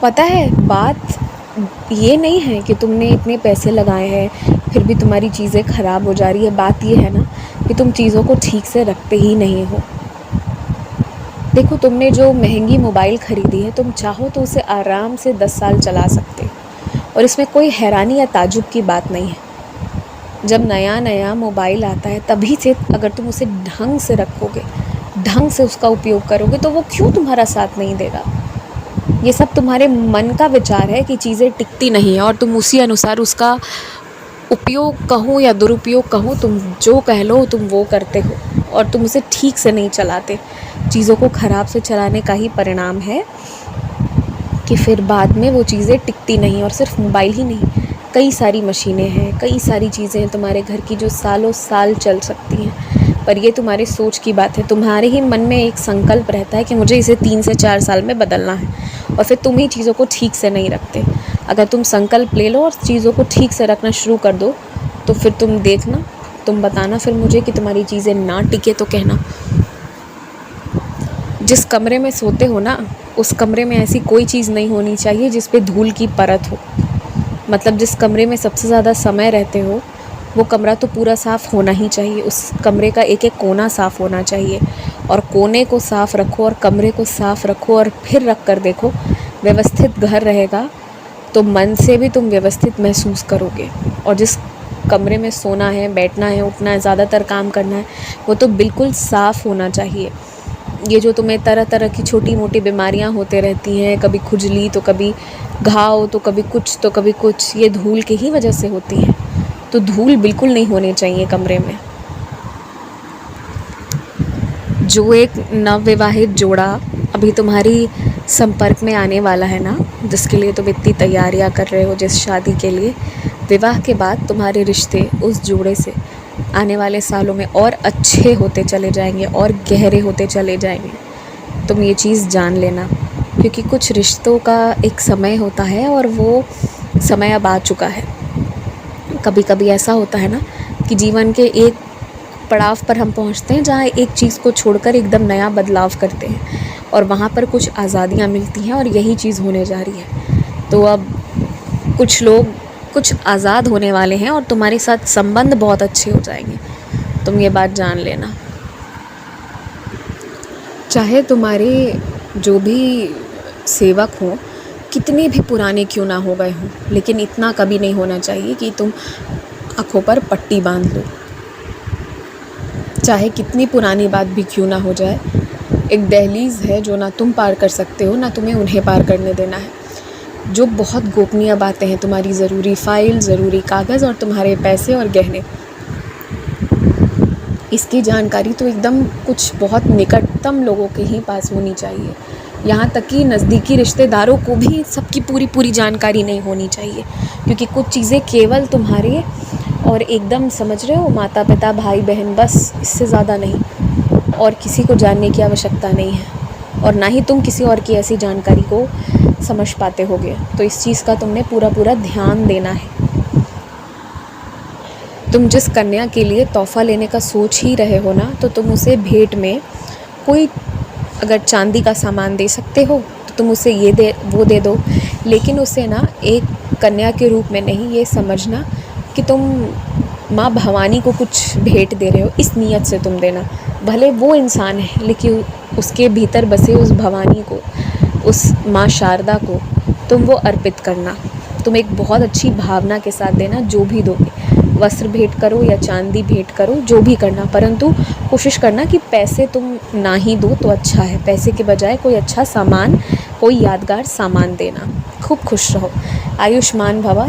पता है, बात ये नहीं है कि तुमने इतने पैसे लगाए हैं फिर भी तुम्हारी चीज़ें ख़राब हो जा रही है। बात ये है ना कि तुम चीज़ों को ठीक से रखते ही नहीं हो। देखो, तुमने जो महंगी मोबाइल ख़रीदी है, तुम चाहो तो उसे आराम से 10 साल चला सकते हो और इसमें कोई हैरानी या ताज्जुब की बात नहीं है। जब नया नया मोबाइल आता है तभी से अगर तुम उसे ढंग से रखोगे, ढंग से उसका उपयोग करोगे, तो वो क्यों तुम्हारा साथ नहीं देगा। ये सब तुम्हारे मन का विचार है कि चीज़ें टिकती नहीं है और तुम उसी अनुसार उसका उपयोग कहूँ या दुरुपयोग कहूँ, तुम जो कह लो तुम वो करते हो और तुम उसे ठीक से नहीं चलाते। चीज़ों को ख़राब से चलाने का ही परिणाम है कि फिर बाद में वो चीज़ें टिकती नहीं। और सिर्फ मोबाइल ही नहीं, कई सारी मशीनें हैं, कई सारी चीज़ें हैं तुम्हारे घर की जो सालों साल चल सकती हैं, पर ये तुम्हारी सोच की बात है। तुम्हारे ही मन में एक संकल्प रहता है कि मुझे इसे 3 से 4 साल में बदलना है और फिर तुम ही चीज़ों को ठीक से नहीं रखते। अगर तुम संकल्प ले लो और चीज़ों को ठीक से रखना शुरू कर दो तो फिर तुम देखना, तुम बताना फिर मुझे कि तुम्हारी चीज़ें ना टिके तो कहना। जिस कमरे में सोते हो ना, उस कमरे में ऐसी कोई चीज़ नहीं होनी चाहिए जिस पे धूल की परत हो। मतलब जिस कमरे में सबसे ज़्यादा समय रहते हो वो कमरा तो पूरा साफ़ होना ही चाहिए। उस कमरे का एक एक कोना साफ़ होना चाहिए और कोने को साफ़ रखो और कमरे को साफ़ रखो और फिर रख कर देखो। व्यवस्थित घर रहेगा तो मन से भी तुम व्यवस्थित महसूस करोगे। और जिस कमरे में सोना है, बैठना है, उठना है, ज़्यादातर काम करना है, वो तो बिल्कुल साफ़ होना चाहिए। ये जो तुम्हें तरह तरह की छोटी मोटी बीमारियां होते रहती हैं, कभी खुजली तो कभी घाव तो कभी कुछ तो कभी कुछ, ये धूल की ही वजह से होती हैं। तो धूल बिल्कुल नहीं होनी चाहिए कमरे में। जो एक नवविवाहित जोड़ा अभी तुम्हारी संपर्क में आने वाला है ना, जिसके लिए तुम इतनी तैयारियां कर रहे हो, जिस शादी के लिए, विवाह के बाद तुम्हारे रिश्ते उस जोड़े से आने वाले सालों में और अच्छे होते चले जाएंगे और गहरे होते चले जाएंगे। तुम ये चीज़ जान लेना, क्योंकि कुछ रिश्तों का एक समय होता है और वो समय अब आ चुका है। कभी कभी ऐसा होता है ना कि जीवन के एक पड़ाव पर हम पहुंचते हैं जहाँ एक चीज़ को छोड़कर एकदम नया बदलाव करते हैं और वहाँ पर कुछ आज़ादियाँ मिलती हैं और यही चीज़ होने जा रही है। तो अब कुछ लोग कुछ आज़ाद होने वाले हैं और तुम्हारे साथ संबंध बहुत अच्छे हो जाएंगे। तुम ये बात जान लेना। चाहे तुम्हारे जो भी सेवक हों कितने भी पुराने क्यों ना हो गए हों, लेकिन इतना कभी नहीं होना चाहिए कि तुम आँखों पर पट्टी बांध लो। चाहे कितनी पुरानी बात भी क्यों ना हो जाए, एक दहलीज़ है जो ना तुम पार कर सकते हो ना तुम्हें उन्हें पार करने देना है। जो बहुत गोपनीय बातें हैं, तुम्हारी ज़रूरी फ़ाइल, ज़रूरी कागज़ और तुम्हारे पैसे और गहने, इसकी जानकारी तो एकदम कुछ बहुत निकटतम लोगों के ही पास होनी चाहिए। यहाँ तक कि नज़दीकी रिश्तेदारों को भी सबकी पूरी जानकारी नहीं होनी चाहिए, क्योंकि कुछ चीज़ें केवल तुम्हारे और एकदम समझ रहे हो माता पिता भाई बहन, बस इससे ज़्यादा नहीं, और किसी को जानने की आवश्यकता नहीं है और ना ही तुम किसी और की ऐसी जानकारी को समझ पाते होगे। तो इस चीज़ का तुमने पूरा ध्यान देना है। तुम जिस कन्या के लिए तोहफ़ा लेने का सोच ही रहे हो ना, तो तुम उसे भेंट में कोई अगर चांदी का सामान दे सकते हो तो तुम उसे वो दे दो, लेकिन उसे ना एक कन्या के रूप में नहीं, ये समझना कि तुम माँ भवानी को कुछ भेंट दे रहे हो, इस नीयत से तुम देना। भले वो इंसान है लेकिन उसके भीतर बसे उस भवानी को, उस माँ शारदा को तुम वो अर्पित करना। तुम एक बहुत अच्छी भावना के साथ देना जो भी दोगे। वस्त्र भेंट करो या चांदी भेंट करो, जो भी करना, परंतु कोशिश करना कि पैसे तुम ना ही दो तो अच्छा है। पैसे के बजाय कोई अच्छा सामान, कोई यादगार सामान देना। खूब खुश रहो। आयुष्मान भवा।